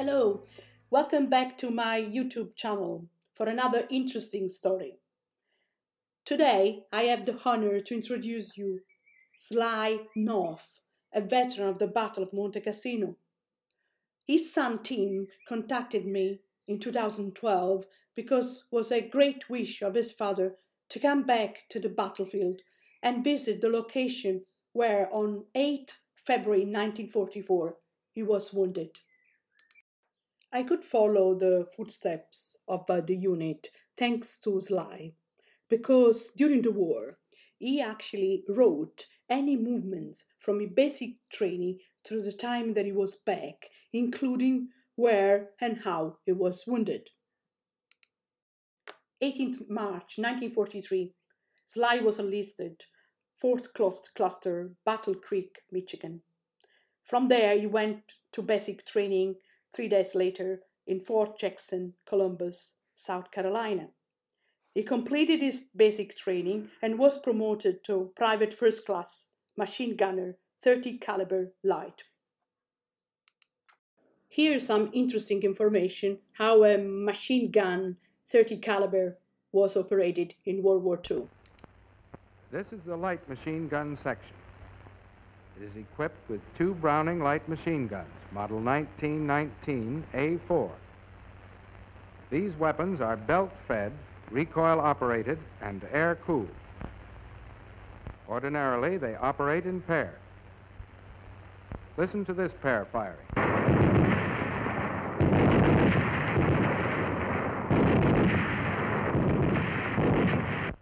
Hello, welcome back to my YouTube channel for another interesting story. Today I have the honor to introduce you Sly North, a veteran of the Battle of Monte Cassino. His son Tim contacted me in 2012 because it was a great wish of his father to come back to the battlefield and visit the location where on 8 February 1944 he was wounded. I could follow the footsteps of the unit thanks to Sly, because during the war he actually wrote any movements from his basic training through the time that he was back, including where and how he was wounded. 18th March 1943, Sly was enlisted, 4th Cluster, Battle Creek, Michigan. From there he went to basic training 3 days later in Fort Jackson, Columbus, South Carolina. He completed his basic training and was promoted to private first class machine gunner 30 caliber light. Here's some interesting information how a machine gun 30 caliber was operated in World War II. This is the light machine gun section. It is equipped with two Browning light machine guns, model 1919 A4. These weapons are belt-fed, recoil-operated, and air-cooled. Ordinarily, they operate in pairs. Listen to this pair firing.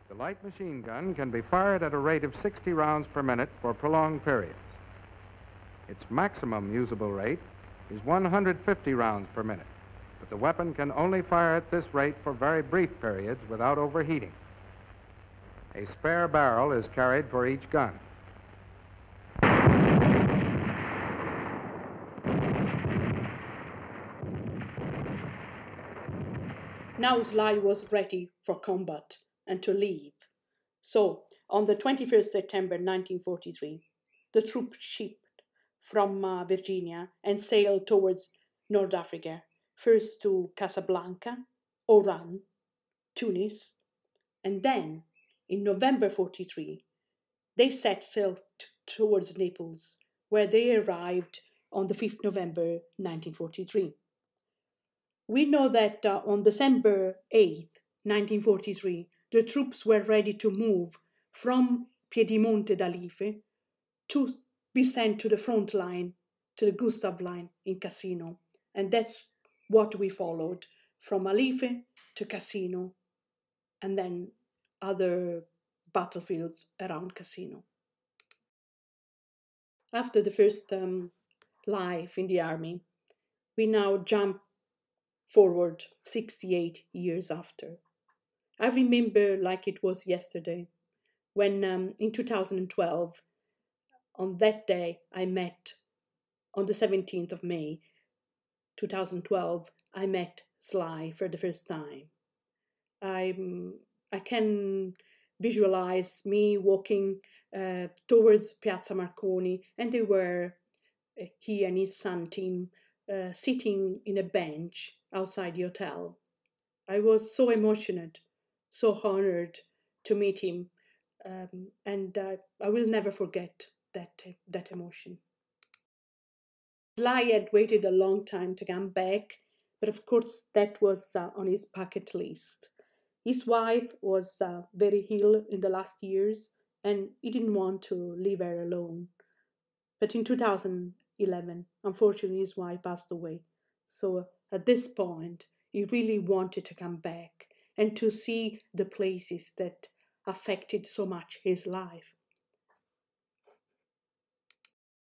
The light machine gun can be fired at a rate of 60 rounds per minute for prolonged periods. Its maximum usable rate is 150 rounds per minute, but the weapon can only fire at this rate for very brief periods without overheating. A spare barrel is carried for each gun. Now Sly was ready for combat and to leave. So, on the 21st September 1943, the troop shipped from Virginia and sailed towards North Africa, first to Casablanca, Oran, Tunis, and then, in November 43, they set sail towards Naples, where they arrived on the 5th November 1943. We know that on December 8th, 1943, the troops were ready to move from Piedimonte d'Alife to be sent to the front line, to the Gustav line in Cassino. And that's what we followed, from Alife to Cassino, and then other battlefields around Cassino. After the first life in the army, we now jump forward 68 years after. I remember like it was yesterday, when in 2012, on that day, I met, on the 17th of May, 2012, I met Sly for the first time. I can visualize me walking towards Piazza Marconi, and they were, he and his son Tim, sitting in a bench outside the hotel. I was so emotional, so honored to meet him, and I will never forget that emotion. Sly had waited a long time to come back, but of course that was on his bucket list. His wife was very ill in the last years, and he didn't want to leave her alone. But in 2011, unfortunately, his wife passed away. So at this point, he really wanted to come back and to see the places that affected so much his life.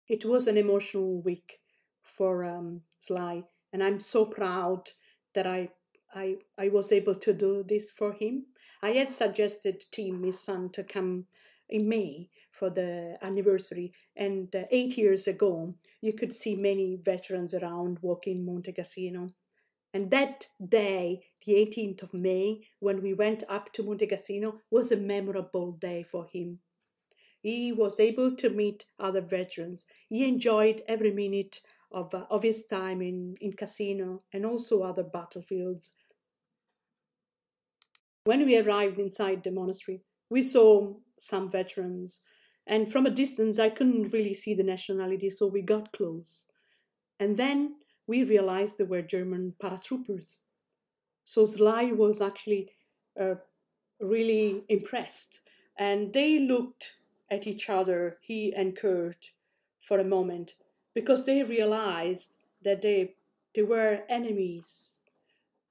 It was an emotional week for Sly, and I'm so proud that I was able to do this for him. I had suggested Tim, his son, to come in May for the anniversary, and 8 years ago, you could see many veterans around walking Monte Cassino. And that day, the 18th of May, when we went up to Monte Cassino, was a memorable day for him. He was able to meet other veterans. He enjoyed every minute of his time in Cassino and also other battlefields. When we arrived inside the monastery, we saw some veterans, and from a distance I couldn't really see the nationality, so we got close. And then we realized they were German paratroopers. So Sly was actually really impressed, and they looked at each other, he and Kurt, for a moment, because they realized that they were enemies.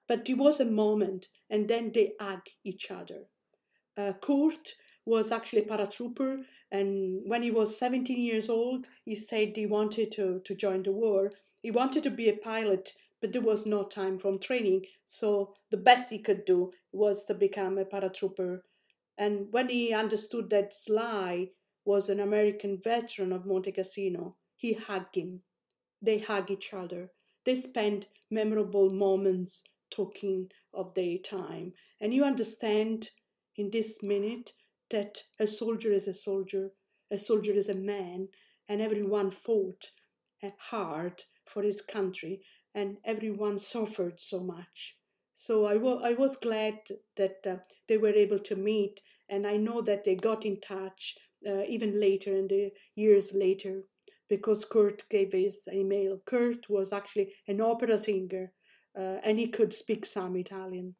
But it was a moment, and then they hugged each other. Kurt was actually a paratrooper, and when he was 17 years old, he said he wanted to join the war. He wanted to be a pilot, but there was no time from training, so the best he could do was to become a paratrooper. And when he understood that Sly was an American veteran of Monte Cassino, he hugged him. They hug each other. They spend memorable moments talking of their time. And you understand in this minute that a soldier is a soldier is a man, and everyone fought hard for his country, and everyone suffered so much. So I was glad that they were able to meet, and I know that they got in touch even later, in the years later, because Kurt gave his email. Kurt was actually an opera singer, and he could speak some Italian.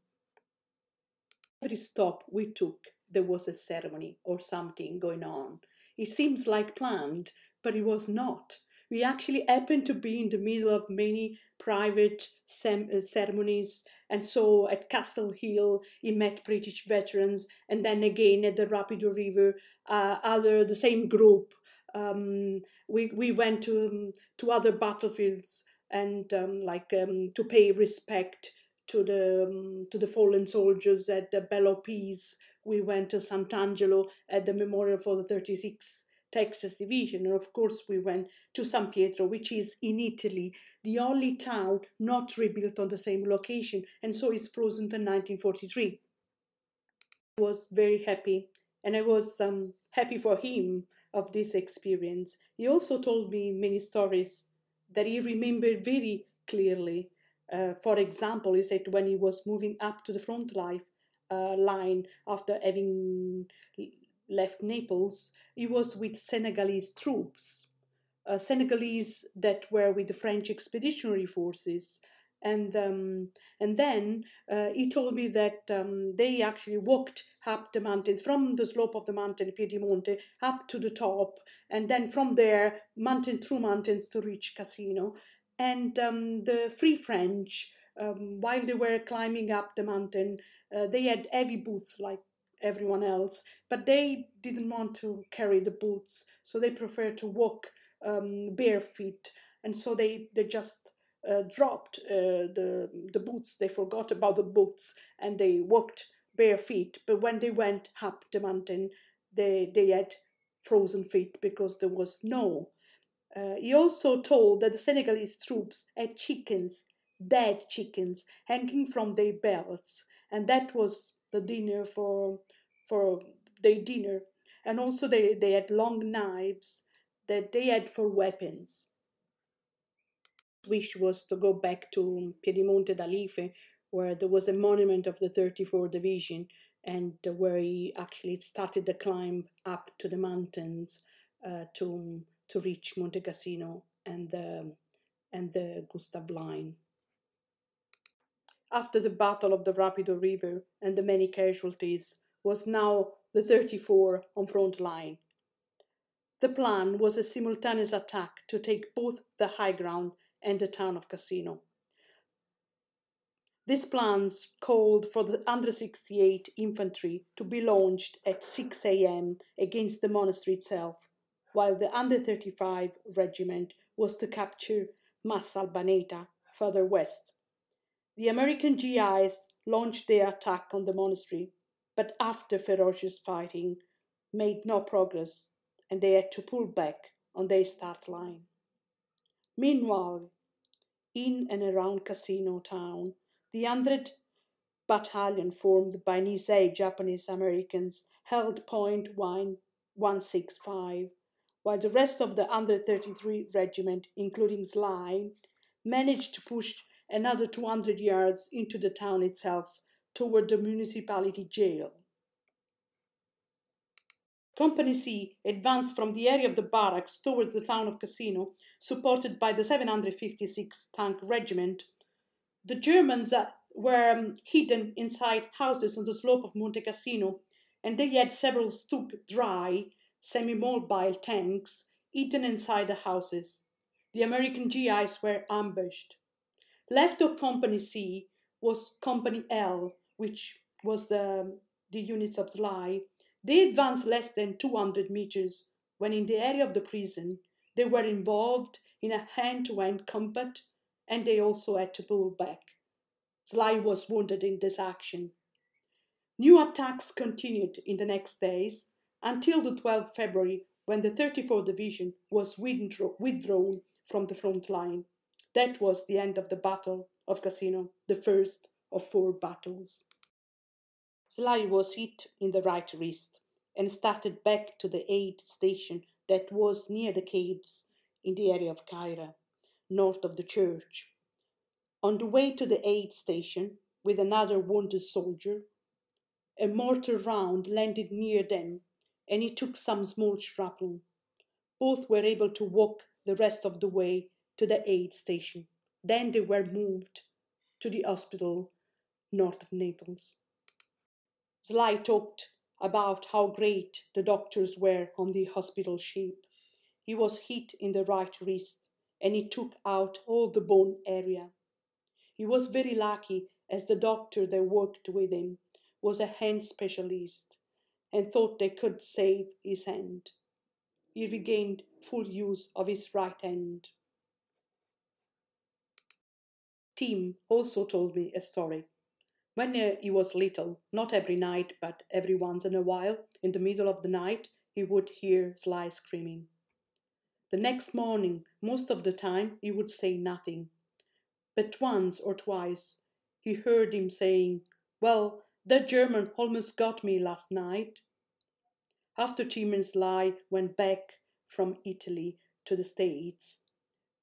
Every stop we took, there was a ceremony or something going on. It seems like planned, but it was not. We actually happened to be in the middle of many private ceremonies, and so at Castle Hill, he met British veterans, and then again at the Rapido River, the same group. We went to other battlefields and to pay respect to the fallen soldiers at the Belle of Peace. We went to Sant'Angelo at the memorial for the 36th Texas Division, and of course we went to San Pietro, which is in Italy, the only town not rebuilt on the same location, and so it's frozen to 1943. I was very happy, and I was happy for him of this experience. He also told me many stories that he remembered very clearly. For example, he said when he was moving up to the front line after having left Naples, he was with Senegalese troops, Senegalese that were with the French expeditionary forces. And then he told me that they actually walked up the mountains from the slope of the mountain Piedimonte up to the top, and then from there through mountains to reach Cassino. And the Free French, while they were climbing up the mountain, they had heavy boots like everyone else, but they didn't want to carry the boots, so they preferred to walk bare feet, and so they just dropped the boots. They forgot about the boots and they walked bare feet. But when they went up the mountain, they had frozen feet because there was snow. He also told that the Senegalese troops had chickens, dead chickens, hanging from their belts, and that was the dinner for their dinner. And also they had long knives that they had for weapons. Wish was to go back to Piedimonte d'Alife, where there was a monument of the 34th Division, and where he actually started the climb up to the mountains to reach Monte Cassino and the Gustav Line. After the Battle of the Rapido River and the many casualties, was now the 34 on front line. The plan was a simultaneous attack to take both the high ground and the town of Cassino. These plans called for the 168 Infantry to be launched at 6 a.m. against the monastery itself, while the 135 Regiment was to capture Massalbaneta further west. The American GIs launched their attack on the monastery, but after ferocious fighting, made no progress, and they had to pull back on their start line. Meanwhile, in and around Cassino town, the 100th Battalion, formed by Nisei Japanese Americans, held point 165, while the rest of the 133 Regiment, including Sly, managed to push another 200 yards into the town itself toward the municipality jail. Company C advanced from the area of the barracks towards the town of Cassino, supported by the 756 Tank Regiment. The Germans were hidden inside houses on the slope of Monte Cassino, and they had several stuck dry, semi-mobile tanks hidden inside the houses. The American GIs were ambushed. Left of Company C was Company L, which was the units of Sly. They advanced less than 200 meters when, in the area of the prison, they were involved in a hand-to-hand combat, and they also had to pull back. Sly was wounded in this action. New attacks continued in the next days until the 12th February, when the 34th Division was withdrawn from the front line. That was the end of the Battle of Cassino, the first of 4 battles. Sly was hit in the right wrist and started back to the aid station that was near the caves in the area of Caira, north of the church. On the way to the aid station with another wounded soldier, a mortar round landed near them, and he took some small shrapnel. Both were able to walk the rest of the way to the aid station. Then they were moved to the hospital north of Naples. Sly talked about how great the doctors were on the hospital ship. He was hit in the right wrist, and he took out all the bone area. He was very lucky, as the doctor that worked with him was a hand specialist and thought they could save his hand. He regained full use of his right hand. Tim also told me a story. When he was little, not every night, but every once in a while, in the middle of the night, he would hear Sly screaming. The next morning, most of the time, he would say nothing. But once or twice, he heard him saying, "Well, that German almost got me last night." After Tim and Sly went back from Italy to the States,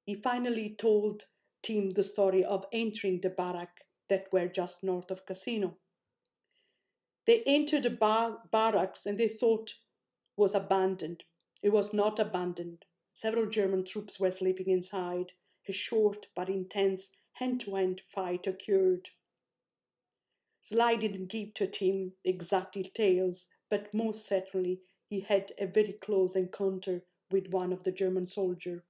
he finally told Tim the story of entering the barrack that were just north of Cassino. They entered the barracks and they thought was abandoned. It was not abandoned. Several German troops were sleeping inside. A short but intense hand-to-hand fight occurred. Sly didn't give to Tim exact details, but most certainly he had a very close encounter with one of the German soldiers.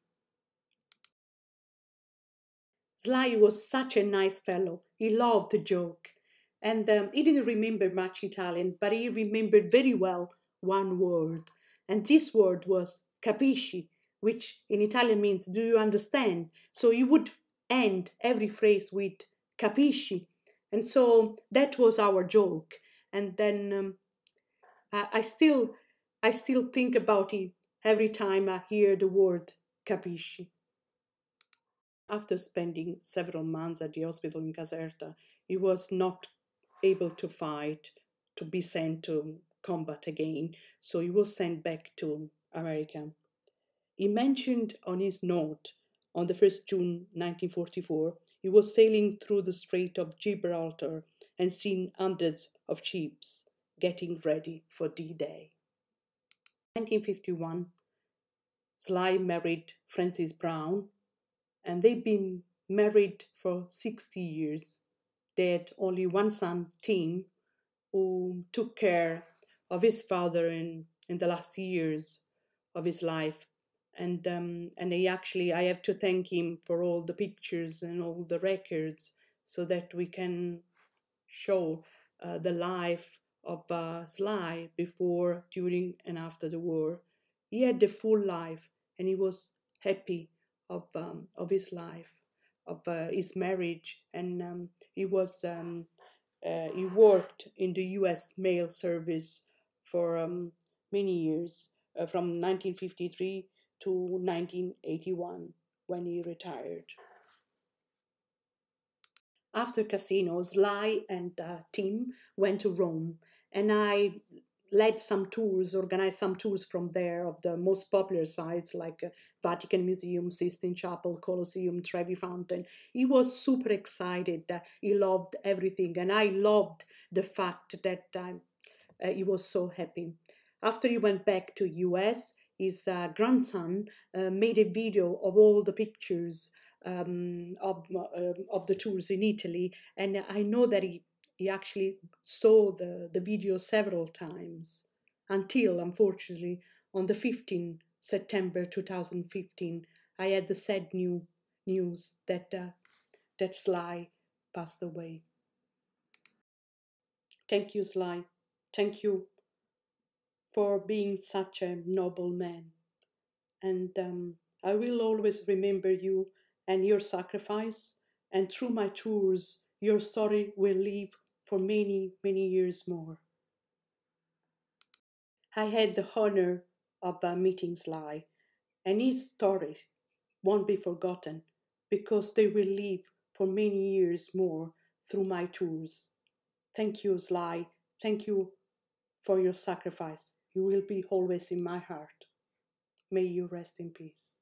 Sly was such a nice fellow. He loved to joke. And he didn't remember much Italian, but he remembered very well one word. And this word was capisci, which in Italian means do you understand? So he would end every phrase with capisci. And so that was our joke. And then I still think about it every time I hear the word capisci. After spending several months at the hospital in Caserta, he was not able to fight, to be sent to combat again, so he was sent back to America. He mentioned on his note, on the 1st June 1944, he was sailing through the Strait of Gibraltar and seen hundreds of ships getting ready for D-Day. In 1951, Sly married Frances Brown, and they've been married for 60 years. They had only one son, Tim, who took care of his father in the last years of his life. And I have to thank him for all the pictures and all the records so that we can show the life of Sly before, during, and after the war. He had the full life, and he was happy of his life, of his marriage, and he worked in the U.S. mail service for many years, from 1953 to 1981, when he retired. After Cassino, Sly and Tim went to Rome, and I led some tours, organized some tours from there of the most popular sites like Vatican Museum, Sistine Chapel, Colosseum, Trevi Fountain. He was super excited. He loved everything, and I loved the fact that he was so happy. After he went back to US, his grandson made a video of all the pictures of the tours in Italy, and I know that he actually saw the video several times until, unfortunately, on the 15th September 2015, I had the sad news that Sly passed away. Thank you, Sly. Thank you for being such a noble man. And I will always remember you and your sacrifice. And through my tours, your story will live for many, many years more. I had the honor of meeting Sly, and his stories won't be forgotten because they will live for many years more through my tours. Thank you, Sly. Thank you for your sacrifice. You will be always in my heart. May you rest in peace.